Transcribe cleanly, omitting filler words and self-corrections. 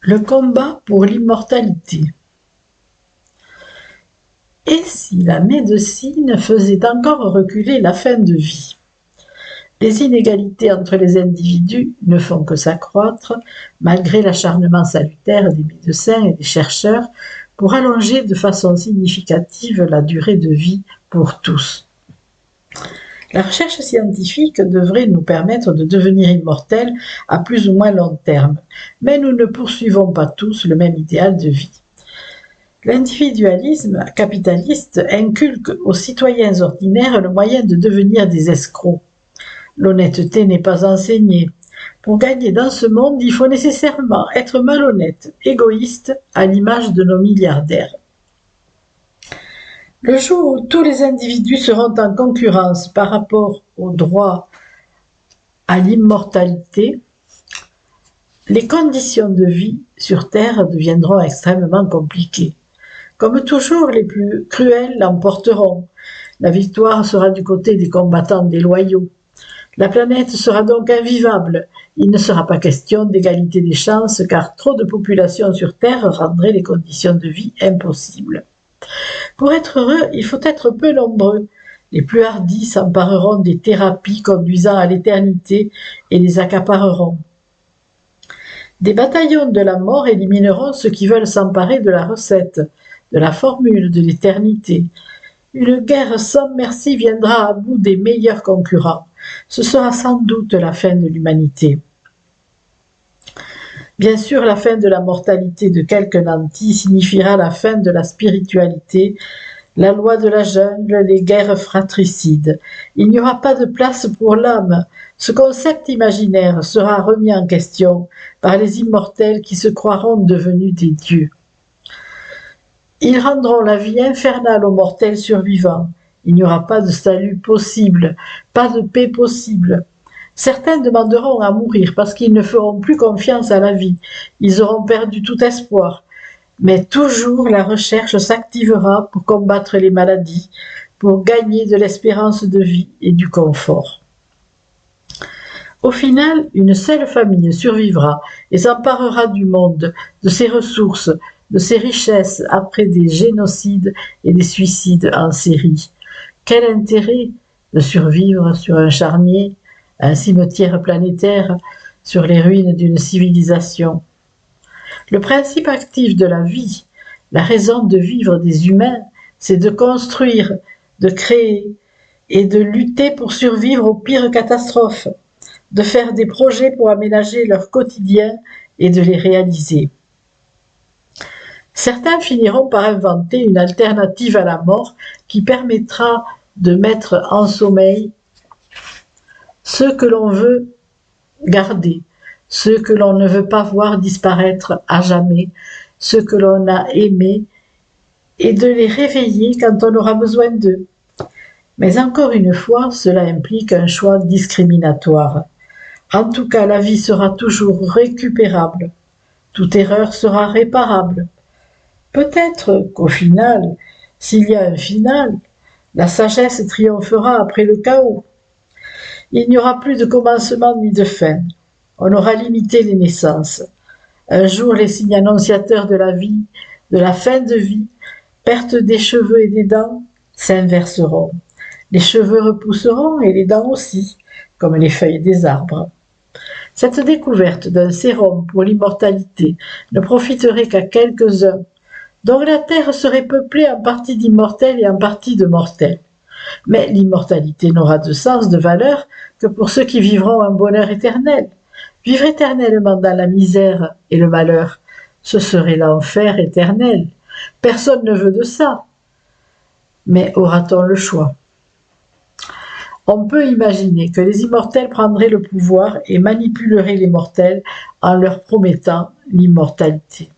Le combat pour l'immortalité. Et si la médecine faisait encore reculer la fin de vie? Les inégalités entre les individus ne font que s'accroître, malgré l'acharnement salutaire des médecins et des chercheurs pour allonger de façon significative la durée de vie pour tous. La recherche scientifique devrait nous permettre de devenir immortels à plus ou moins long terme, mais nous ne poursuivons pas tous le même idéal de vie. L'individualisme capitaliste inculque aux citoyens ordinaires le moyen de devenir des escrocs. L'honnêteté n'est pas enseignée. Pour gagner dans ce monde, il faut nécessairement être malhonnête, égoïste, à l'image de nos milliardaires. Le jour où tous les individus seront en concurrence par rapport au droit à l'immortalité, les conditions de vie sur Terre deviendront extrêmement compliquées. Comme toujours, les plus cruels l'emporteront. La victoire sera du côté des combattants déloyaux. La planète sera donc invivable. Il ne sera pas question d'égalité des chances car trop de population sur Terre rendrait les conditions de vie impossibles. Pour être heureux, il faut être peu nombreux. Les plus hardis s'empareront des thérapies conduisant à l'éternité et les accapareront. Des bataillons de la mort élimineront ceux qui veulent s'emparer de la recette, de la formule de l'éternité. Une guerre sans merci viendra à bout des meilleurs concurrents. Ce sera sans doute la fin de l'humanité. Bien sûr, la fin de la mortalité de quelques nantis signifiera la fin de la spiritualité, la loi de la jungle, les guerres fratricides. Il n'y aura pas de place pour l'âme. Ce concept imaginaire sera remis en question par les immortels qui se croiront devenus des dieux. Ils rendront la vie infernale aux mortels survivants. Il n'y aura pas de salut possible, pas de paix possible. Certains demanderont à mourir parce qu'ils ne feront plus confiance à la vie. Ils auront perdu tout espoir. Mais toujours la recherche s'activera pour combattre les maladies, pour gagner de l'espérance de vie et du confort. Au final, une seule famille survivra et s'emparera du monde, de ses ressources, de ses richesses après des génocides et des suicides en série. Quel intérêt de survivre sur un charnier, un cimetière planétaire, sur les ruines d'une civilisation? Le principe actif de la vie, la raison de vivre des humains, c'est de construire, de créer et de lutter pour survivre aux pires catastrophes, de faire des projets pour aménager leur quotidien et de les réaliser. Certains finiront par inventer une alternative à la mort qui permettra de mettre en sommeil ceux que l'on veut garder, ceux que l'on ne veut pas voir disparaître à jamais, ceux que l'on a aimés, et de les réveiller quand on aura besoin d'eux. Mais encore une fois, cela implique un choix discriminatoire. En tout cas, la vie sera toujours récupérable. Toute erreur sera réparable. Peut-être qu'au final, s'il y a un final, la sagesse triomphera après le chaos. Il n'y aura plus de commencement ni de fin. On aura limité les naissances. Un jour, les signes annonciateurs de la vie, de la fin de vie, perte des cheveux et des dents, s'inverseront. Les cheveux repousseront et les dents aussi, comme les feuilles des arbres. Cette découverte d'un sérum pour l'immortalité ne profiterait qu'à quelques-uns, dont la Terre serait peuplée en partie d'immortels et en partie de mortels. Mais l'immortalité n'aura de sens, de valeur, que pour ceux qui vivront un bonheur éternel. Vivre éternellement dans la misère et le malheur, ce serait l'enfer éternel. Personne ne veut de ça. Mais aura-t-on le choix? On peut imaginer que les immortels prendraient le pouvoir et manipuleraient les mortels en leur promettant l'immortalité.